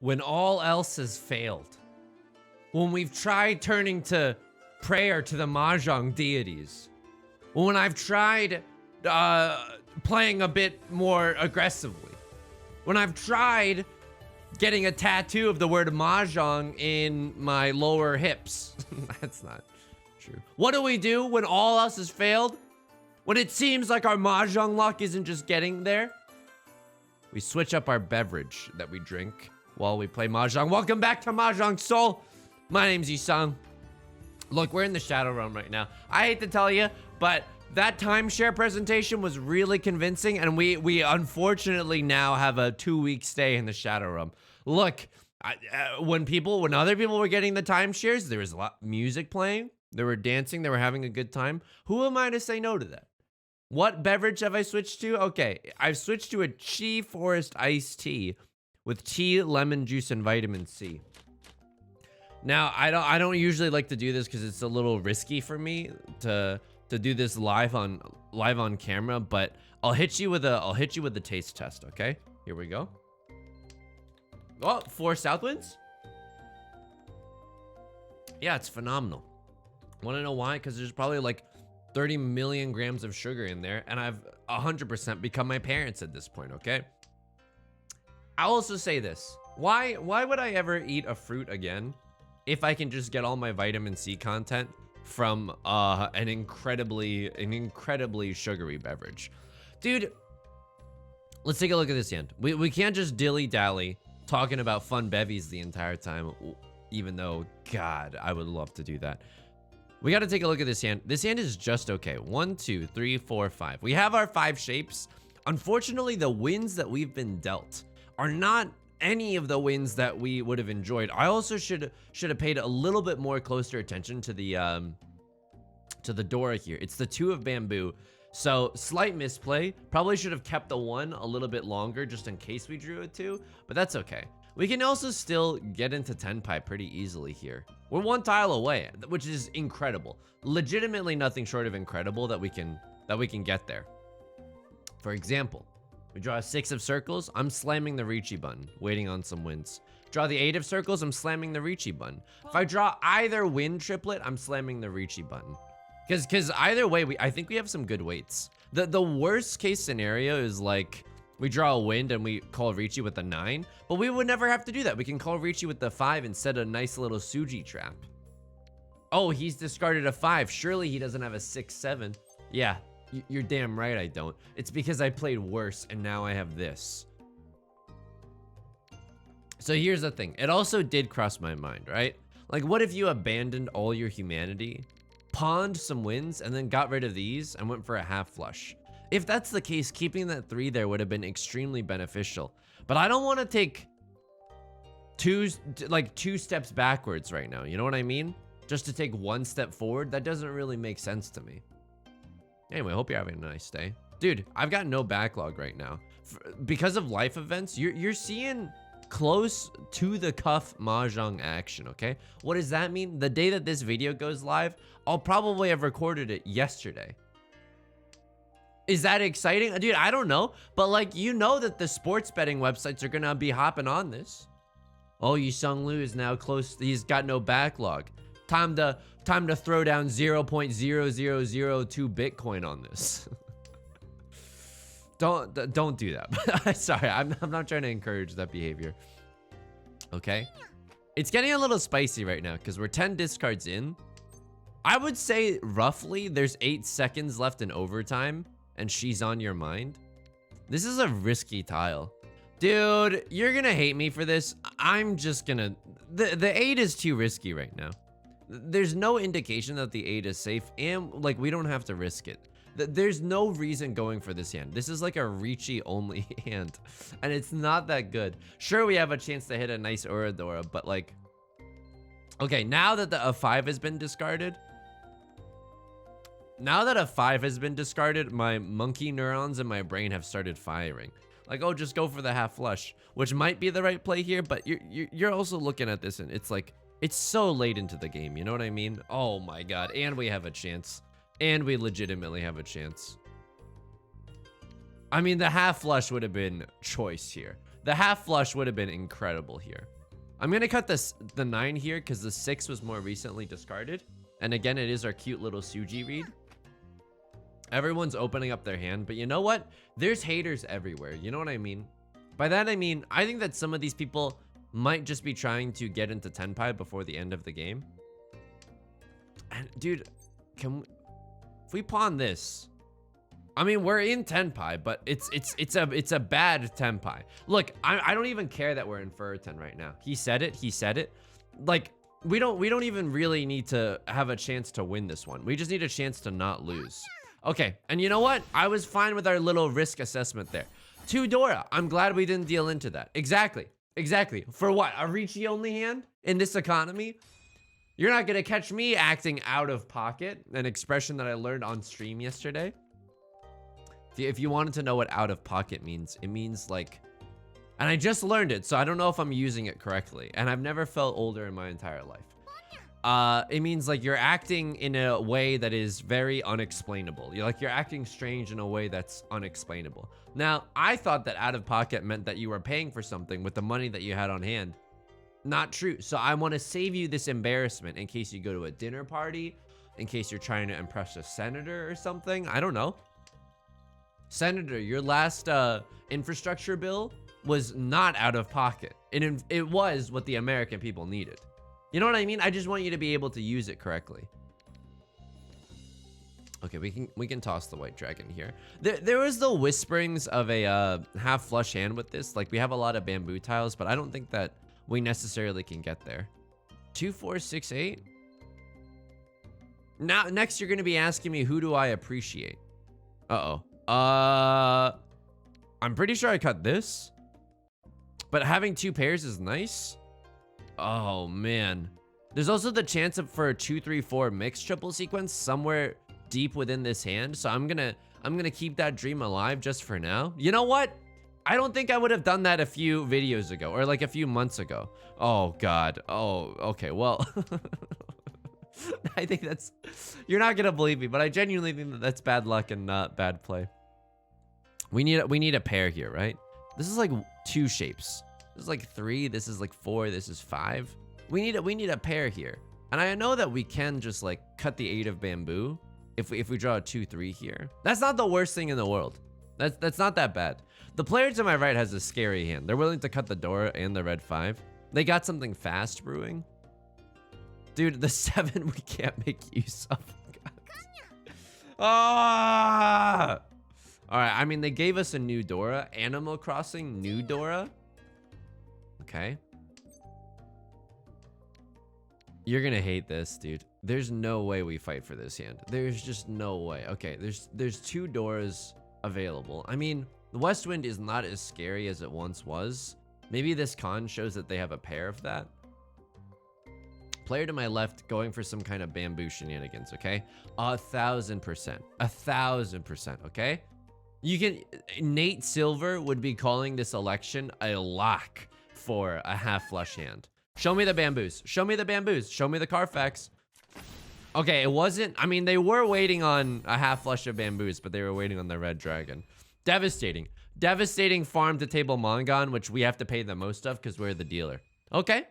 when all else has failed, when we've tried turning to prayer to the Mahjong deities, when I've tried playing a bit more aggressively, when I've tried getting a tattoo of the word Mahjong in my lower hips. That's not true. What do we do when all else has failed? When it seems like our Mahjong luck isn't just getting there? We switch up our beverage that we drink while we play Mahjong. Welcome back to Mahjong Soul. My name's Yusong. Look, we're in the Shadow Realm right now. I hate to tell you, but that timeshare presentation was really convincing, and we unfortunately now have a 2-week stay in the Shadow Realm. Look, when other people were getting the timeshares, there was a lot of music playing, they were dancing, they were having a good time. Who am I to say no to that? What beverage have I switched to? Okay, I've switched to a Chi Forest iced tea with tea, lemon juice, and vitamin C. Now, I don't usually like to do this because it's a little risky for me to do this live on camera, but I'll hit you with a taste test, okay? Here we go. Oh, 4 Southwinds? Yeah, it's phenomenal. Want to know why? Because there's probably like 30 million grams of sugar in there, and I've 100% become my parents at this point, okay? I'll also say this. Why would I ever eat a fruit again if I can just get all my vitamin C content from an incredibly sugary beverage? Dude, let's take a look at this hand. We can't just dilly-dally talking about fun bevies the entire time, even though, God, I would love to do that. We got to take a look at this hand. This hand is just okay. 1, 2, 3, 4, 5. We have our 5 shapes. Unfortunately, the wins that we've been dealt are not any of the wins that we would have enjoyed. I also should have paid a little bit more closer attention to the Dora here. It's the 2 of bamboo. So slight misplay. Probably should have kept the 1 a little bit longer just in case we drew a 2, but that's okay. We can also still get into tenpai pretty easily here. We're 1 tile away, which is incredible. Legitimately nothing short of incredible that we can get there. For example, we draw a 6 of circles, I'm slamming the Riichi button, waiting on some wins. Draw the 8 of circles, I'm slamming the Riichi button. If I draw either win triplet, I'm slamming the Riichi button. Because either way, I think we have some good weights. The worst case scenario is like, we draw a wind and we call Riichi with the 9, but we would never have to do that. We can call Riichi with the 5 and set a nice little Suji trap. Oh, he's discarded a 5. Surely he doesn't have a 6, 7. Yeah, you're damn right I don't. It's because I played worse and now I have this. So here's the thing. It also did cross my mind, right? Like, what if you abandoned all your humanity, pawned some wins, and then got rid of these and went for a half flush? If that's the case, keeping that 3 there would have been extremely beneficial. But I don't want to take 2 steps backwards right now. You know what I mean? Just to take 1 step forward, that doesn't really make sense to me. Anyway, hope you're having a nice day. Dude, I've got no backlog right now. Because of life events, you're seeing close to the cuff Mahjong action, okay? What does that mean? The day that this video goes live, I'll probably have recorded it yesterday. Is that exciting? Dude, I don't know. But like, you know that the sports betting websites are gonna be hopping on this. Oh, Yusong Liu is now close. He's got no backlog. Time to throw down 0.0002 Bitcoin on this. Don't do that. Sorry, I'm not trying to encourage that behavior. Okay? It's getting a little spicy right now because we're 10 discards in. I would say roughly there's 8 seconds left in overtime and she's on your mind. This is a risky tile. Dude, you're gonna hate me for this. I'm just gonna... The 8 is too risky right now. There's no indication that the 8 is safe, and like, we don't have to risk it. There's no reason going for this hand. This is like a Riichi only hand, and it's not that good. Sure, we have a chance to hit a nice Oradora, but like... Okay, now that a 5 has been discarded... Now that a 5 has been discarded, my monkey neurons in my brain have started firing. Like, oh, just go for the half flush, which might be the right play here, but you're also looking at this and it's like, it's so late into the game, you know what I mean? Oh my God, and we have a chance. And we legitimately have a chance. I mean, the half flush would have been choice here. The half flush would have been incredible here. I'm gonna cut the 9 here because the 6 was more recently discarded. And again, it is our cute little Suji read. Everyone's opening up their hand, but you know what? There's haters everywhere. You know what I mean? By that I mean, I think that some of these people might just be trying to get into tenpai before the end of the game. And dude, if we pawn this, I mean, we're in tenpai, but it's a bad tenpai. Look, I don't even care that we're in Furten right now. He said it. Like, we don't even really need to have a chance to win this one. We just need a chance to not lose. Okay, and you know what? I was fine with our little risk assessment there. 2 Dora. I'm glad we didn't deal into that. Exactly. For what? A Riichi only hand in this economy? You're not gonna catch me acting out of pocket, an expression that I learned on stream yesterday. If you wanted to know what out of pocket means, it means like, and I just learned it, so I don't know if I'm using it correctly, and I've never felt older in my entire life. It means like you're acting in a way that is very unexplainable. You're acting strange in a way that's unexplainable. Now, I thought that out of pocket meant that you were paying for something with the money that you had on hand. Not true. So I want to save you this embarrassment in case you go to a dinner party, in case you're trying to impress a senator or something. I don't know. Senator, your last infrastructure bill was not out of pocket. It was what the American people needed. You know what I mean? I just want you to be able to use it correctly. Okay, we can toss the white dragon here. There was the whisperings of a half flush hand with this. Like, we have a lot of bamboo tiles, but I don't think that we necessarily can get there. 2, 4, 6, 8. Now, next you're gonna be asking me, who do I appreciate? I'm pretty sure I cut this, but having 2 pairs is nice. Oh man, there's also the chance for a 2, 3, 4 mixed triple sequence somewhere deep within this hand. So I'm gonna keep that dream alive just for now. You know what? I don't think I would have done that a few videos ago or like a few months ago. Oh God. Oh, okay. Well, I think you're not gonna believe me, but I genuinely think that that's bad luck and not bad play. We need a pair here, right? This is like 2 shapes. This is like 3, this is like 4, this is 5. We need a pair here. And I know that we can just like cut the 8 of bamboo if we draw a 2, 3 here. That's not the worst thing in the world. That's not that bad. The player to my right has a scary hand. They're willing to cut the Dora and the red 5. They got something fast brewing. Dude, the 7 we can't make use of. Ah! All right, I mean, they gave us a new Dora. Animal Crossing, new Dora. Okay. You're gonna hate this, dude. There's no way we fight for this hand. There's just no way. Okay, there's 2 Doras available. I mean, the West Wind is not as scary as it once was. Maybe this con shows that they have a pair of that. Player to my left going for some kind of bamboo shenanigans, okay? 1000%. 1000%, okay? You can... Nate Silver would be calling this election a lock for a half flush hand. Show me the bamboos. Show me the bamboos. Show me the Carfax. Okay, it wasn't... I mean, they were waiting on a half flush of bamboos, but they were waiting on the red dragon. Devastating. Devastating farm to table Mongon, which we have to pay the most of because we're the dealer. Okay.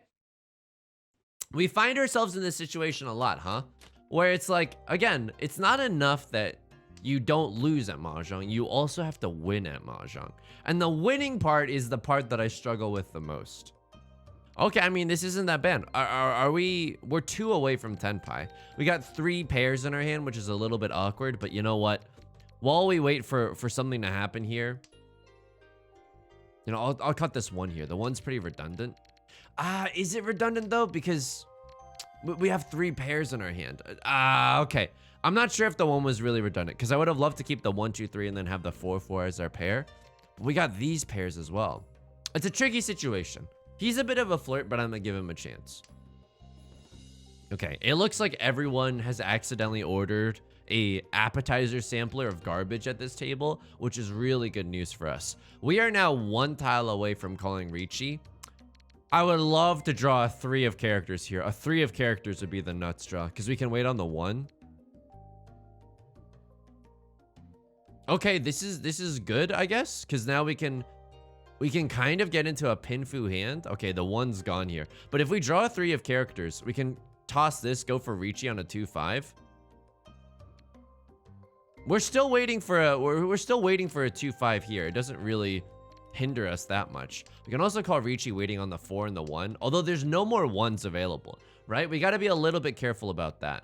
We find ourselves in this situation a lot, huh? Where it's like, again, it's not enough that you don't lose at Mahjong. You also have to win at Mahjong. And the winning part is the part that I struggle with the most. Okay, I mean, this isn't that bad. We're 2 away from tenpai. We got 3 pairs in our hand, which is a little bit awkward, but you know what? While we wait for something to happen here, you know, I'll cut this 1 here. The 1's pretty redundant. Is it redundant though? Because we have 3 pairs in our hand. Okay. I'm not sure if the 1 was really redundant because I would have loved to keep the 1, 2, 3 and then have the 4, 4 as our pair. But we got these pairs as well. It's a tricky situation. He's a bit of a flirt, but I'm gonna give him a chance. Okay, it looks like everyone has accidentally ordered a appetizer sampler of garbage at this table, which is really good news for us. We are now 1 tile away from calling Riichi. I would love to draw a 3 of characters here. A 3 of characters would be the nuts draw because we can wait on the 1. Okay, this is good, I guess, because now we can we can kind of get into a Pinfu hand. Okay, the 1's gone here. But if we draw a 3 of characters, we can toss this, go for Riichi on a 2-5. We're still waiting for a we're still waiting for a 2-5 here. It doesn't really hinder us that much. We can also call Riichi waiting on the 4 and the 1, although there's no more 1s available, right? We got to be a little bit careful about that.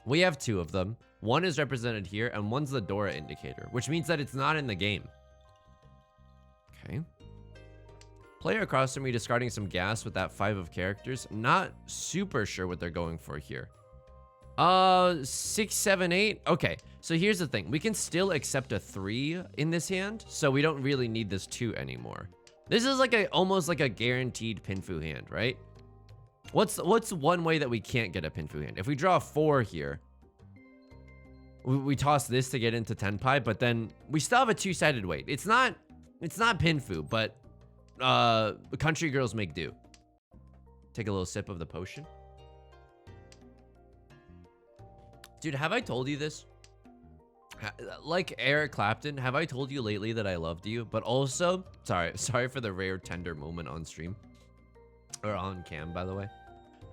We have 2 of them. 1 is represented here, and 1's the Dora indicator, which means that it's not in the game. Okay. Player across from me discarding some gas with that 5 of characters. Not super sure what they're going for here. 6, 7, 8. Okay, so here's the thing. We can still accept a 3 in this hand, so we don't really need this 2 anymore. This is like almost like a guaranteed Pinfu hand, right? What's one way that we can't get a Pinfu hand? If we draw a 4 here, we toss this to get into Tenpai, but then we still have a 2-sided weight. It's not Pinfu, but country girls make do. Take a little sip of the potion. Dude, have I told you this? Like Eric Clapton, have I told you lately that I loved you? But also, sorry for the rare tender moment on stream. Or on cam, by the way.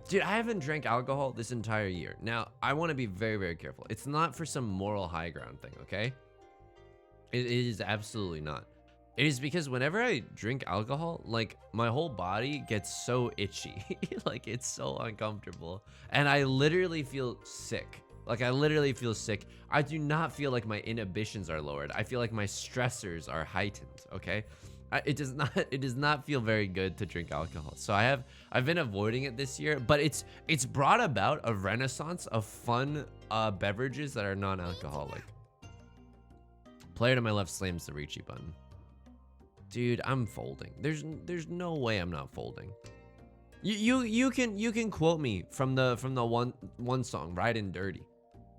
Dude, I haven't drank alcohol this entire year. Now, I want to be very, very careful. It's not for some moral high ground thing, okay? It is absolutely not. It is because whenever I drink alcohol, like, my whole body gets so itchy. Like, it's so uncomfortable. And I literally feel sick. Like, I literally feel sick. I do not feel like my inhibitions are lowered. I feel like my stressors are heightened, okay? It does not feel very good to drink alcohol. So I've been avoiding it this year, but it's brought about a renaissance of fun beverages that are non-alcoholic. Player to my left slams the Riichi button. Dude, I'm folding. There's no way I'm not folding. You can quote me from the one song, Riding Dirty.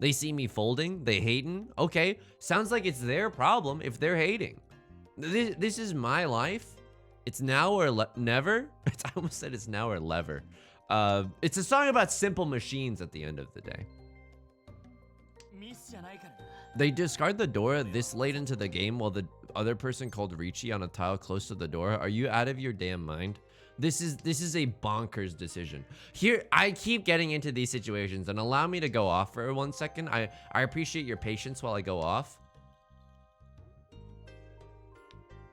They see me folding, they hating. Okay, sounds like it's their problem if they're hating. This is my life. It's now or never. I almost said it's now or lever. It's a song about simple machines at the end of the day. They discard the Dora this late into the game while the other person called Riichi on a tile close to the Dora. Are you out of your damn mind? This is a bonkers decision. Here, I keep getting into these situations, and allow me to go off for 1 second. I appreciate your patience while I go off.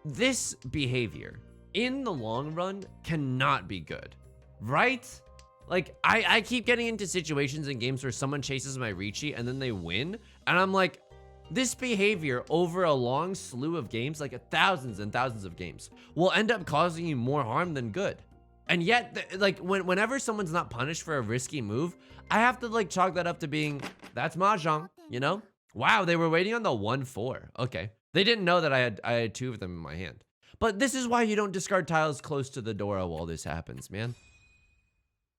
This behavior, in the long run, cannot be good, right? Like, I keep getting into situations in games where someone chases my Riichi and then they win, and I'm like, this behavior over a long slew of games, like thousands and thousands of games, will end up causing you more harm than good. And yet, like, whenever someone's not punished for a risky move, I have to, like, chalk that up to being, that's Mahjong, you know? Wow, they were waiting on the 1-4. Okay. They didn't know that I had 2 of them in my hand. But this is why you don't discard tiles close to the Dora while this happens, man.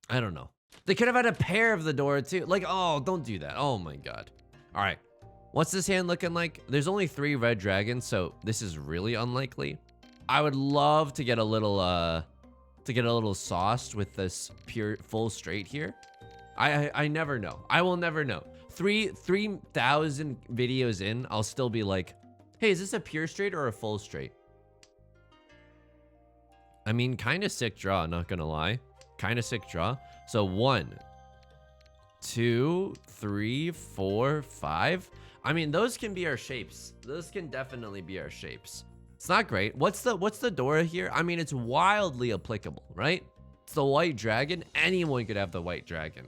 I don't know. They could have had a pair of the Dora, too. Like, oh, don't do that. Oh, my God. All right. What's this hand looking like? There's only 3 red dragons, so this is really unlikely. I would love to get a little sauced with this pure full straight here. I never know. I will never know. 3,000 videos in, I'll still be like, hey, is this a pure straight or a full straight? I mean, kind of sick draw, not gonna lie. Kind of sick draw. So 1, 2, 3, 4, 5. I mean, those can be our shapes. Those can definitely be our shapes. It's not great. What's the Dora here? I mean, it's wildly applicable, right? It's the white dragon. Anyone could have the white dragon.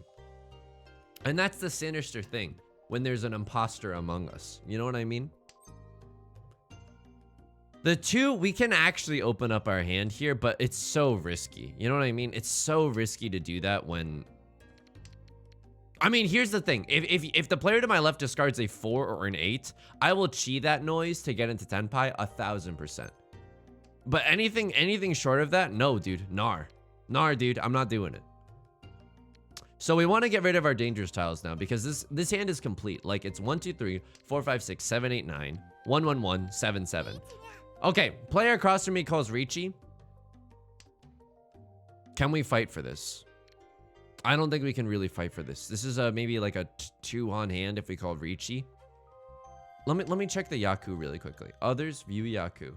And that's the sinister thing when there's an imposter among us. You know what I mean? The 2, we can actually open up our hand here, but it's so risky. You know what I mean? It's so risky to do that when... I mean, here's the thing. If the player to my left discards a 4 or an 8, I will chi that noise to get into Tenpai 1000%. But anything short of that, no, dude. Nar, dude. I'm not doing it. So we want to get rid of our dangerous tiles now because this hand is complete. Like, it's 1, 2, 3, 4, 5, 6, 7, 8, 9, 1, 1, 1, 7, 7. Okay, player across from me calls Riichi. Can we fight for this? I don't think we can really fight for this. This is maybe like a 2 on hand if we call Riichi. Let me check the Yaku really quickly. Others view Yaku.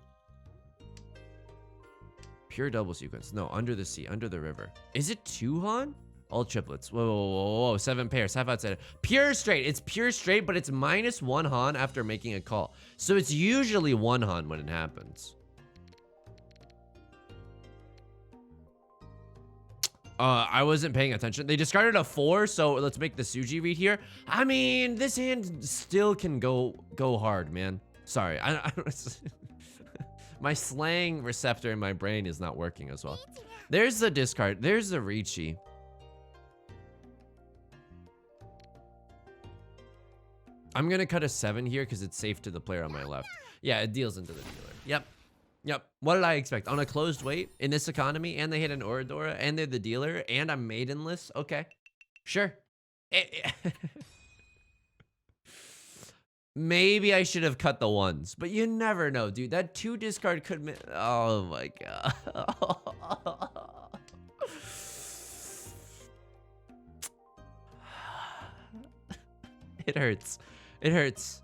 Pure double sequence. No, under the sea, under the river. Is it 2 Han? All triplets. Whoa, whoa, whoa, whoa. 7 pairs. Half outside. Pure straight. It's pure straight, but it's -1 Han after making a call. So it's usually 1 Han when it happens. I wasn't paying attention. They discarded a 4, so let's make the Suji read here. I mean, this hand still can go hard, man. Sorry. My slang receptor in my brain is not working as well. There's the discard. There's the Riichi. I'm gonna cut a 7 here because it's safe to the player on my left. Yeah, it deals into the dealer. Yep. Yep. What did I expect? On a closed weight in this economy, and they hit an Oradora, and they're the dealer, and I'm maidenless? Okay. Sure. Maybe I should have cut the 1s, but you never know, dude. That 2 discard could... Oh my god. It hurts. It hurts.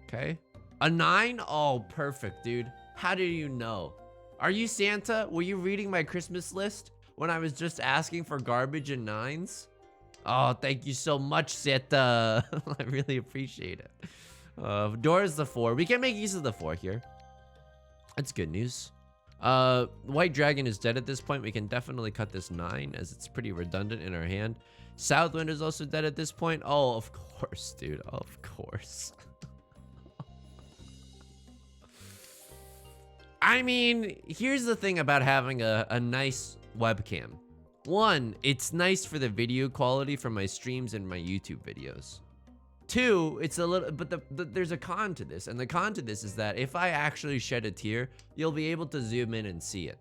Okay. A 9? Oh, perfect, dude. How do you know? Are you Santa? Were you reading my Christmas list when I was just asking for garbage and 9s? Oh, thank you so much, Santa. I really appreciate it. Door is the 4. We can make use of the 4 here. That's good news. White Dragon is dead at this point. We can definitely cut this 9 as it's pretty redundant in our hand. Southwind is also dead at this point. Oh, of course, dude. Of course. I mean, here's the thing about having a nice webcam. 1, it's nice for the video quality from my streams and my YouTube videos. 2, it's a little, but there's a con to this, and the con to this is that if I actually shed a tear, you'll be able to zoom in and see it.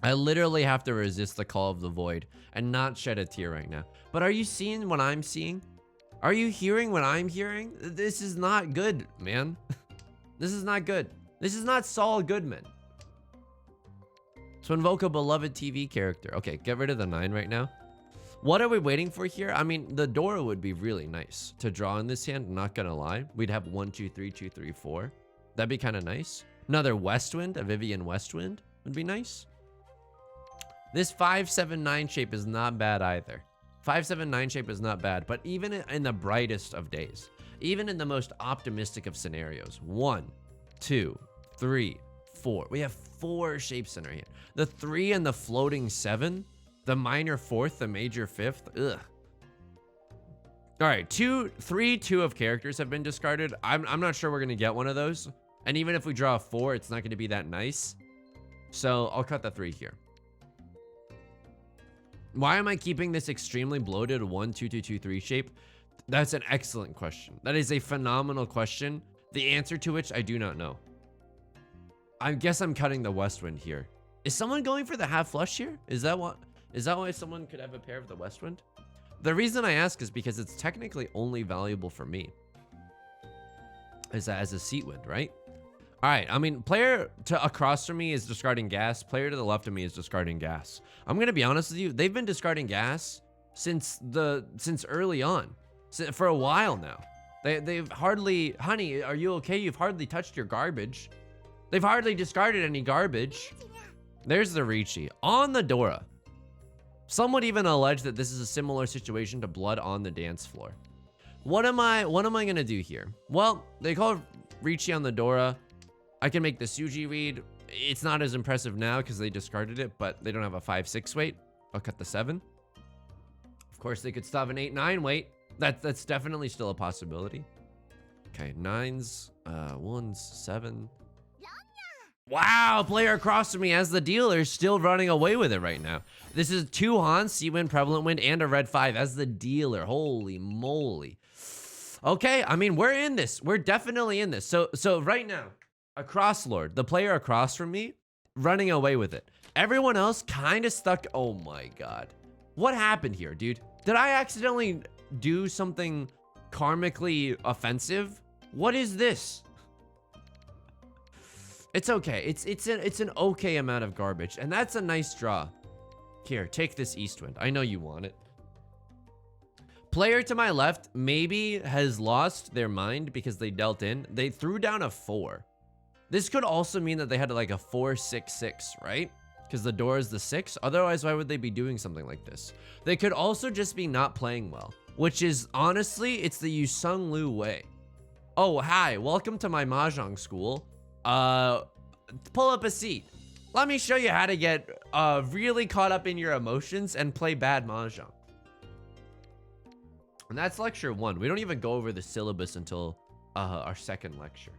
I literally have to resist the call of the void and not shed a tear right now. But are you seeing what I'm seeing? Are you hearing what I'm hearing? This is not good, man. This is not good. This is not Saul Goodman. So invoke a beloved TV character. Okay, get rid of the 9 right now. What are we waiting for here? I mean, the Dora would be really nice to draw in this hand, not gonna lie. We'd have 1, 2, 3, 2, 3, 4. That'd be kind of nice. Another Westwind, a Vivian Westwind would be nice. This 5-7-9 shape is not bad either. 5-7-9 shape is not bad, but even in the brightest of days, even in the most optimistic of scenarios, 1, 2, 3, 4. We have 4 shapes in our hand. The 3 and the floating 7, the minor 4th, the major 5th. Ugh. All right, 3, 2 of characters have been discarded. I'm not sure we're gonna get one of those. And even if we draw a 4, it's not gonna be that nice. So I'll cut the 3 here. Why am I keeping this extremely bloated 1, 2, 2, 2, 3 shape? That's an excellent question. That is a phenomenal question. The answer to which I do not know. I guess I'm cutting the Westwind here. Is someone going for the half flush here? Is that why someone could have a pair of the Westwind? The reason I ask is because it's technically only valuable for me. As a seat wind, right? All right, I mean, player to across from me is discarding gas. Player to the left of me is discarding gas. I'm gonna be honest with you. They've been discarding gas since early on, for a while now. They've hardly, honey, are you okay? You've hardly touched your garbage. They've hardly discarded any garbage. There's the Riichi on the Dora. Some would even allege that this is a similar situation to blood on the dance floor. What am I gonna do here? Well, they call Riichi on the Dora. I can make the Suji read. It's not as impressive now because they discarded it, but they don't have a 5-6 weight. I'll cut the 7. Of course, they could still have an 8-9 weight. That's definitely still a possibility. Okay, 9s, 1s, 7. Wow, player across from me as the dealer still running away with it right now. This is 2 Han, Sea Wind, Prevalent Wind, and a red 5 as the dealer. Holy moly. Okay, I mean, we're in this. We're definitely in this. So right now, across Lord, the player across from me, running away with it. Everyone else kind of stuck. Oh my God. What happened here, dude? Did I accidentally do something karmically offensive? What is this? It's okay. It's an okay amount of garbage, and that's a nice draw. Here, take this Eastwind. I know you want it. Player to my left maybe has lost their mind because they dealt in. They threw down a 4. This could also mean that they had like a 4-6-6, right? Because the door is the 6. Otherwise, why would they be doing something like this? They could also just be not playing well, which is honestly, it's the Yusong Liu way. Oh, hi, welcome to my Mahjong school. Pull up a seat. Let me show you how to get really caught up in your emotions and play bad Mahjong. And that's lecture 1. We don't even go over the syllabus until our second lecture.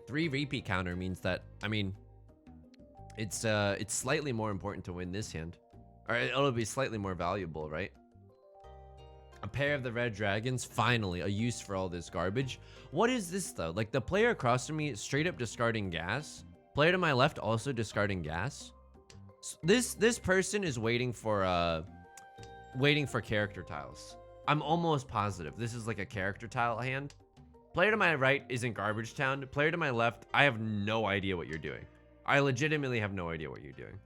3 repeat counter means that, I mean, it's slightly more important to win this hand. Or it'll be slightly more valuable, right? A pair of the red dragons, finally, a use for all this garbage. What is this though? Like the player across from me straight up discarding gas. Player to my left also discarding gas. This person is waiting for character tiles. I'm almost positive this is like a character tile hand. Player to my right is in Garbage Town. Player to my left, I have no idea what you're doing. I legitimately have no idea what you're doing.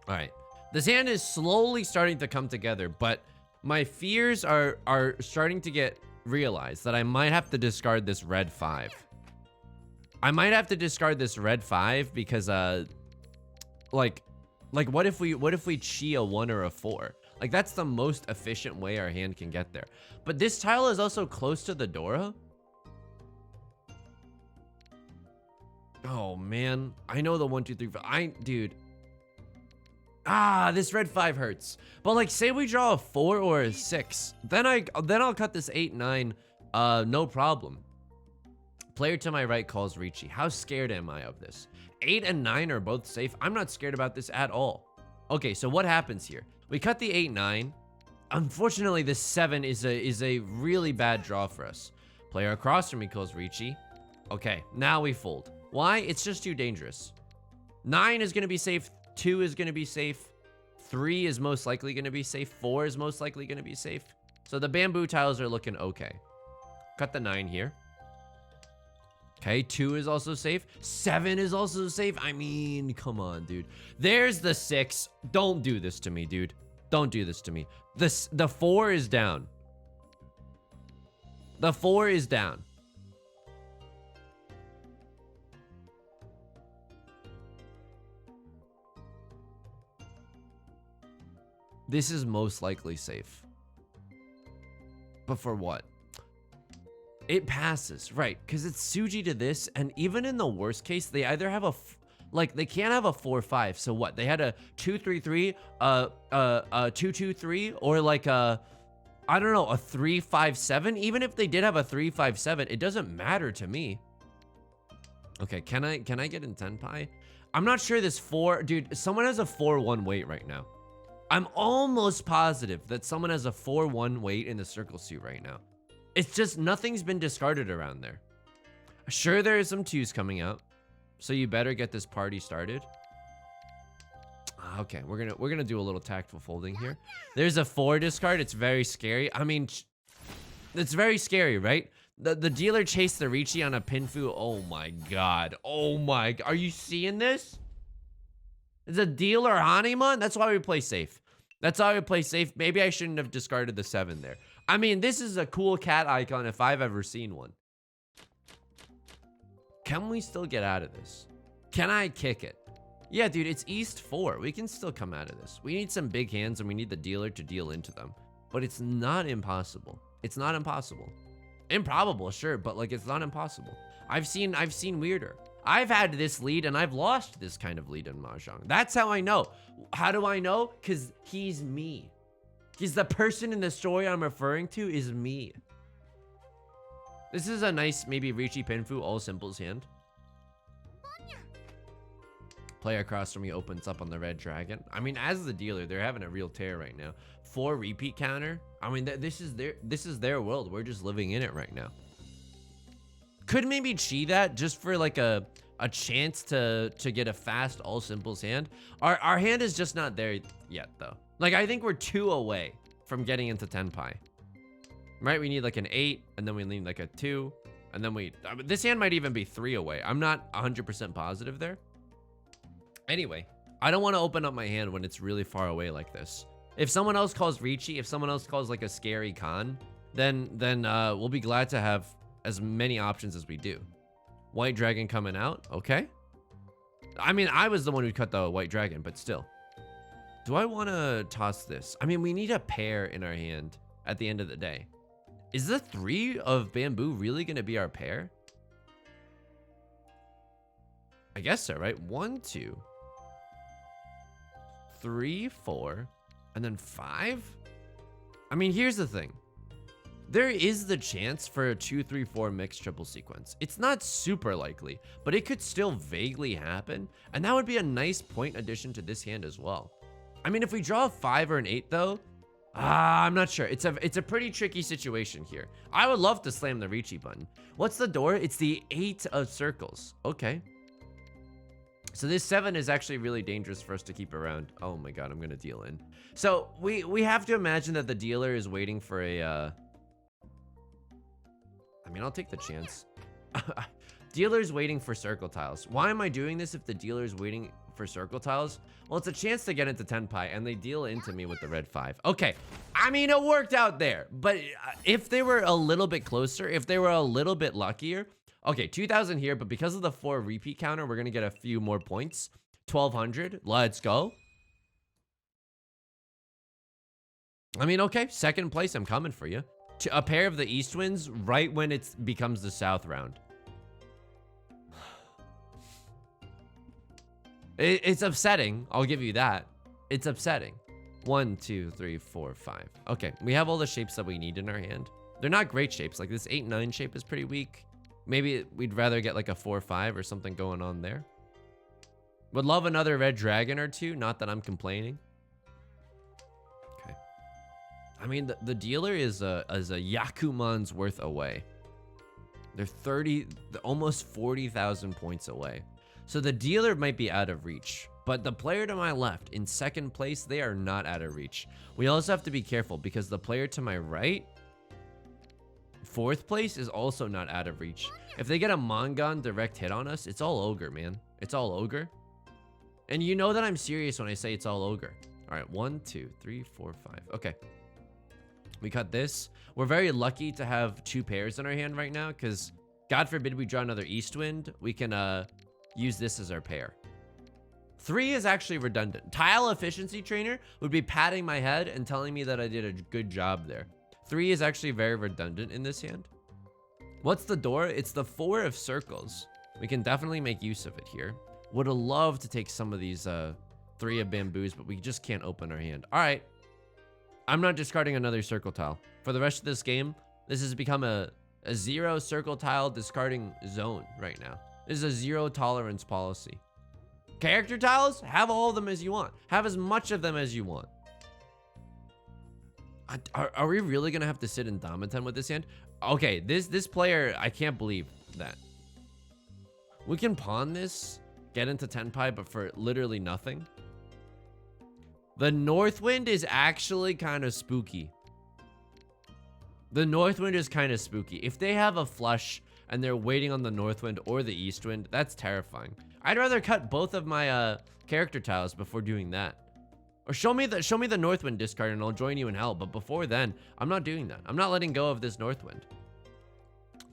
All right, this hand is slowly starting to come together, but my fears are starting to get realized that I might have to discard this red 5. I might have to discard this red 5 because like what if we chi a 1 or a 4? Like that's the most efficient way our hand can get there. But this tile is also close to the Dora. Oh man, I know the 1, 2, 3, 4. Dude. This red 5 hurts. But like, say we draw a 4 or a 6, then I'll cut this 8, 9, no problem. Player to my right calls Riichi. How scared am I of this? 8 and 9 are both safe. I'm not scared about this at all. Okay, so what happens here? We cut the 8, 9. Unfortunately, this 7 is a really bad draw for us. Player across from me calls Riichi. Okay, now we fold. Why? It's just too dangerous. 9 is gonna be safe. 2 is gonna be safe. 3 is most likely gonna be safe. 4 is most likely gonna be safe. So the bamboo tiles are looking okay. Cut the 9 here. Okay, 2 is also safe. 7 is also safe. I mean, come on, dude. There's the 6. Don't do this to me, dude. Don't do this to me. The 4 is down. The 4 is down. This is most likely safe. But for what? It passes, right? Because it's Suji to this, and even in the worst case, they either have they can't have a 4-5. So what? They had a 2-3-3, 2-2-3, or like a, I don't know, a 3-5-7. Even if they did have a 3-5-7, it doesn't matter to me. Okay, can I get in tenpai? I'm not sure this 4, dude. Someone has a 4-1 weight right now. I'm almost positive that someone has a 4-1 weight in the circle suit right now. It's just nothing's been discarded around there. Sure, there are some 2s coming out, so you better get this party started. Okay, we're gonna do a little tactful folding here. There's a 4 discard. It's very scary. I mean, it's very scary, right? The dealer chased the Riichi on a pinfu. Oh my god. Oh my. Are you seeing this? It's a dealer Hanuman. That's why we play safe. That's why we play safe. Maybe I shouldn't have discarded the 7 there. I mean, this is a cool cat icon if I've ever seen one. Can we still get out of this? Can I kick it? Yeah, dude, it's East 4. We can still come out of this. We need some big hands and we need the dealer to deal into them. But it's not impossible. It's not impossible. Improbable, sure, but like it's not impossible. I've seen weirder. I've had this lead and I've lost this kind of lead in Mahjong. That's how I know. How do I know? Because he's me. He's the person in the story I'm referring to is me. This is a nice, maybe Riichi Pinfu, all simples hand. Player across from me opens up on the red dragon. I mean, as the dealer, they're having a real tear right now. 4 repeat counter. I mean, this is their world. We're just living in it right now. Could maybe chi that just for like a chance to get a fast all simples hand. Our hand is just not there yet though. Like I think we're 2 away from getting into tenpai. Right? We need like an 8 and then we need like a 2 and then this hand might even be 3 away. I'm not 100% positive there. Anyway, I don't want to open up my hand when it's really far away like this. If someone else calls Riichi, if someone else calls like a scary con, then we'll be glad to have as many options as we do. White dragon coming out. Okay. I mean, I was the one who cut the white dragon, but still. Do I want to toss this? I mean, we need a pair in our hand at the end of the day. Is the 3 of bamboo really going to be our pair? I guess so, right? 1, 2, 3, 4, and then 5? I mean, here's the thing. There is the chance for a 2, 3, 4 mixed triple sequence. It's not super likely, but it could still vaguely happen, and that would be a nice point addition to this hand as well. I mean, if we draw a 5 or an 8 though, I'm not sure. It's a pretty tricky situation here. I would love to slam the Riichi button. What's the door? It's the 8 of circles. Okay. So this 7 is actually really dangerous for us to keep around. Oh my god, I'm gonna deal in. So we have to imagine that the dealer is waiting for a I mean, I'll take the chance. Dealer's waiting for circle tiles. Why am I doing this if the dealer's waiting for circle tiles? Well, it's a chance to get into tenpai, and they deal into me with the red 5. Okay, I mean, it worked out there. But if they were a little bit closer, if they were a little bit luckier, okay, 2,000 here, but because of the 4 repeat counter, we're gonna get a few more points. 1,200, let's go. I mean, okay, second place, I'm coming for you. A pair of the East Winds right when it becomes the South round. It's upsetting. I'll give you that. It's upsetting. 1, 2, 3, 4, 5. Okay, we have all the shapes that we need in our hand. They're not great shapes. Like this 8, 9 shape is pretty weak. Maybe we'd rather get like a 4, 5 or something going on there. Would love another red dragon or 2. Not that I'm complaining. I mean, the dealer is a Yakuman's worth away. They're almost 40,000 points away. So the dealer might be out of reach, but the player to my left in second place, they are not out of reach. We also have to be careful because the player to my right, fourth place, is also not out of reach. If they get a Mangan direct hit on us, it's all ogre, man. It's all ogre. And you know that I'm serious when I say it's all ogre. All right, 1, 2, 3, 4, 5. Okay. We cut this. We're very lucky to have 2 pairs in our hand right now because God forbid we draw another East Wind. We can use this as our pair. 3 is actually redundant. Tile efficiency trainer would be patting my head and telling me that I did a good job there. 3 is actually very redundant in this hand. What's the door? It's the 4 of circles. We can definitely make use of it here. Would have loved to take some of these 3 of bamboos, but we just can't open our hand. All right. I'm not discarding another circle tile. For the rest of this game, this has become a 0 circle tile discarding zone right now. This is a 0 tolerance policy. Character tiles, have all of them as you want. Have as much of them as you want. Are we really gonna have to sit in Dominton with this hand? Okay, this player, I can't believe that. We can pawn this, get into tenpai, but for literally nothing. The North Wind is actually kind of spooky. The North Wind is kind of spooky. If they have a flush and they're waiting on the North Wind or the East Wind, that's terrifying. I'd rather cut both of my character tiles before doing that. Or show me the North Wind discard and I'll join you in hell. But before then, I'm not doing that. I'm not letting go of this North Wind.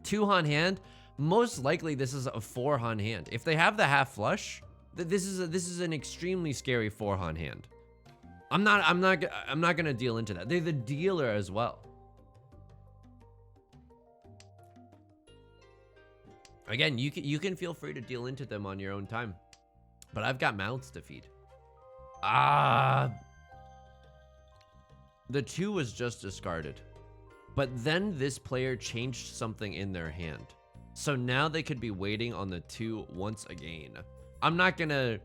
2 Han hand. Most likely this is a 4 Han hand. If they have the half flush, this is an extremely scary 4 Han hand. I'm not gonna deal into that. They're the dealer as well. Again, you can feel free to deal into them on your own time, but I've got mouths to feed. The 2 was just discarded, but then this player changed something in their hand, so now they could be waiting on the 2 once again. I'm not gonna.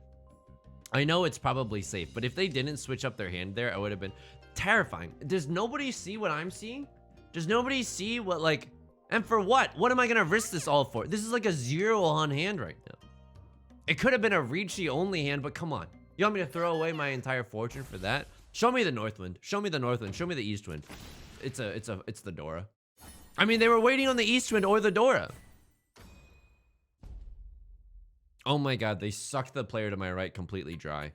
I know it's probably safe, but if they didn't switch up their hand there, I would have been terrifying. Does nobody see what I'm seeing? Does nobody see what, like, and for what? What am I gonna risk this all for? This is like a 0 on hand right now. It could have been a Riichi only hand, but come on. You want me to throw away my entire fortune for that? Show me the North Wind. Show me the North Wind. Show me the East Wind. It's the Dora. I mean, they were waiting on the East Wind or the Dora. Oh my god, they sucked the player to my right completely dry.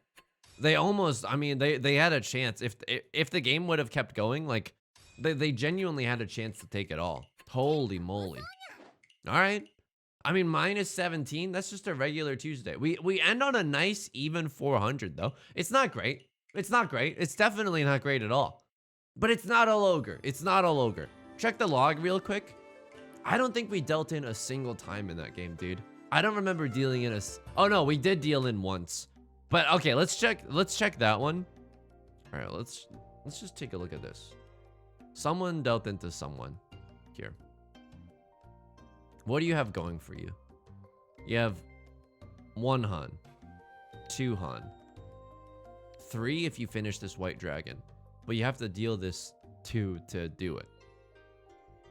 They almost, I mean, they had a chance. If the game would have kept going, like, they genuinely had a chance to take it all. Holy moly. All right. I mean, minus 17. That's just a regular Tuesday. We end on a nice even 400 though. It's not great. It's not great. It's definitely not great at all. But it's not all ogre. It's not all ogre. Check the log real quick. I don't think we dealt in a single time in that game, dude. I don't remember dealing in oh no, we did deal in once. But okay, let's check that one. All right, let's just take a look at this. Someone dealt into someone here. What do you have going for you? You have 1 Han, 2 Han, 3 if you finish this white dragon, but you have to deal this 2 to do it.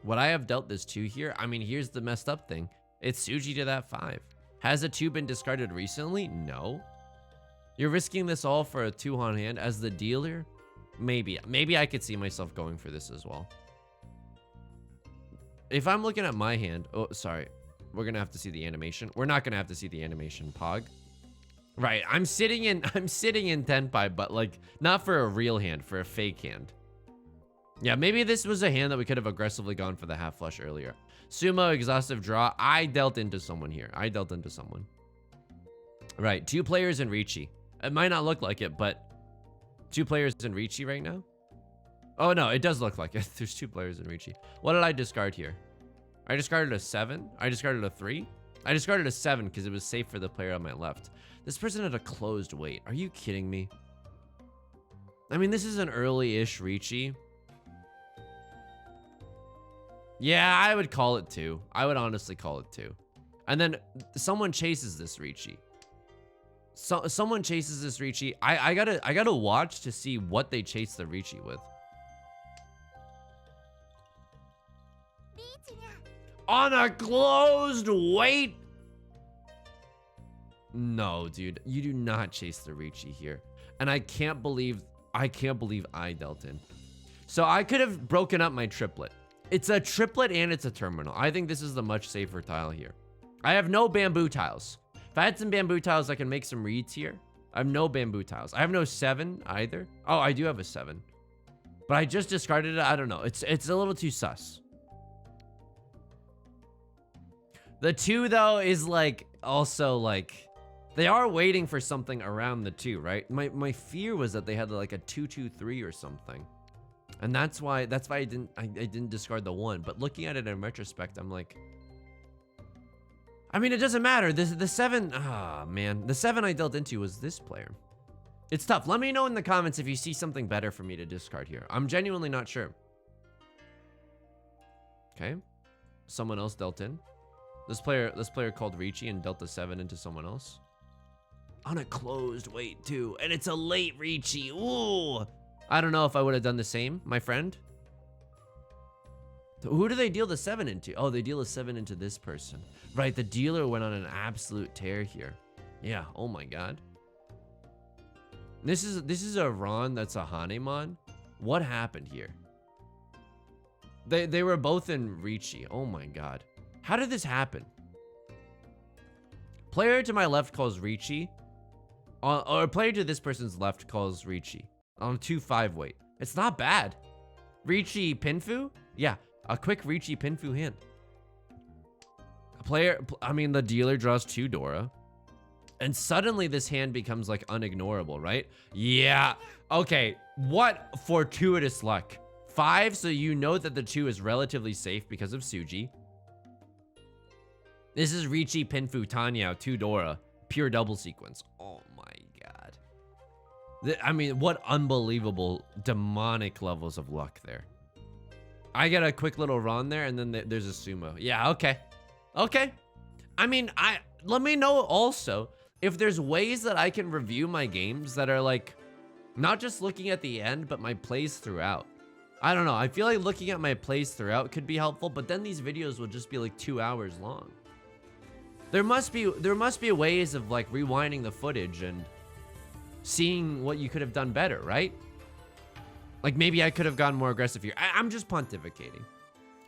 What I have dealt this 2 here, I mean, here's the messed up thing. It's Tsuji to that 5. Has a 2 been discarded recently? No. You're risking this all for a 2 Han hand as the dealer? Maybe I could see myself going for this as well. If I'm looking at my hand, oh, sorry. We're gonna have to see the animation. We're not gonna have to see the animation, Pog. Right, I'm sitting in Tenpai, but like, not for a real hand, for a fake hand. Yeah, maybe this was a hand that we could have aggressively gone for the half flush earlier. Sumo, exhaustive draw. I dealt into someone here. I dealt into someone. Right, 2 players in Riichi. It might not look like it, but 2 players in Riichi right now? Oh no, it does look like it. There's 2 players in Riichi. What did I discard here? I discarded a 7. I discarded a 3. I discarded a 7 because it was safe for the player on my left. This person had a closed weight. Are you kidding me? I mean, this is an early-ish Riichi. Yeah, I would call it 2. I would honestly call it 2. And then someone chases this Riichi. Someone chases this Riichi. I gotta watch to see what they chase the Riichi with. On a closed weight? No, dude. You do not chase the Riichi here. And I can't believe I dealt in. So I could have broken up my triplet. It's a triplet and it's a terminal. I think this is the much safer tile here. I have no bamboo tiles. If I had some bamboo tiles, I can make some reeds here. I have no bamboo tiles. I have no 7 either. Oh, I do have a 7. But I just discarded it. I don't know. It's a little too sus. The 2 though is like also like they are waiting for something around the 2, right? My fear was that they had like a 2-2-3 or something. And that's why I didn't discard the 1. But looking at it in retrospect, I'm like, I mean, it doesn't matter. The 7, man, the 7 I dealt into was this player. It's tough. Let me know in the comments if you see something better for me to discard here. I'm genuinely not sure. Okay, someone else dealt in. This player called Riichi and dealt a 7 into someone else. On a closed weight too, and it's a late Riichi. Ooh, I don't know if I would have done the same, my friend. Who do they deal the 7 into? Oh, they deal a 7 into this person. Right, the dealer went on an absolute tear here. Yeah, oh my god. This is a Ron that's a Hanemon. What happened here? They were both in Riichi. Oh my god. How did this happen? Player to my left calls Riichi. Or player to this person's left calls Riichi. On 2-5 weight. It's not bad. Riichi Pinfu? Yeah, a quick Riichi Pinfu hand. The dealer draws 2 Dora. And suddenly this hand becomes like unignorable, right? Yeah. Okay, what fortuitous luck. 5, so you know that the 2 is relatively safe because of Tsuji. This is Riichi Pinfu Tanyao 2 Dora. Pure double sequence. Oh my god. I mean, what unbelievable demonic levels of luck there. I get a quick little run there, and then there's a sumo. Yeah, okay. Okay. I mean, let me know also if there's ways that I can review my games that are like, not just looking at the end, but my plays throughout. I don't know. I feel like looking at my plays throughout could be helpful, but then these videos will just be like 2 hours long. There must be ways of like rewinding the footage and seeing what you could have done better, right? Like maybe I could have gone more aggressive here. I'm just pontificating.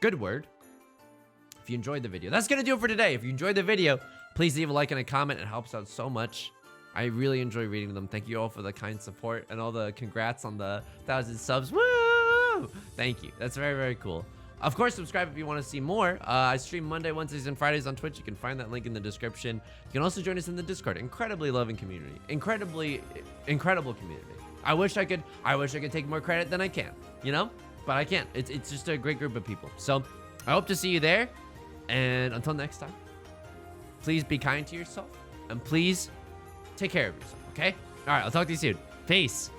Good word. If you enjoyed the video, that's gonna do it for today. If you enjoyed the video, please leave a like and a comment. It helps out so much. I really enjoy reading them. Thank you all for the kind support and all the congrats on the 1,000 subs. Woo! Thank you. That's very, very cool. Of course, subscribe if you want to see more. I stream Monday, Wednesdays, and Fridays on Twitch. You can find that link in the description. You can also join us in the Discord. Incredibly loving community. Incredible community. I wish I could take more credit than I can, you know? But I can't. It's just a great group of people. So I hope to see you there. And until next time, please be kind to yourself. And please take care of yourself, okay? All right, I'll talk to you soon. Peace.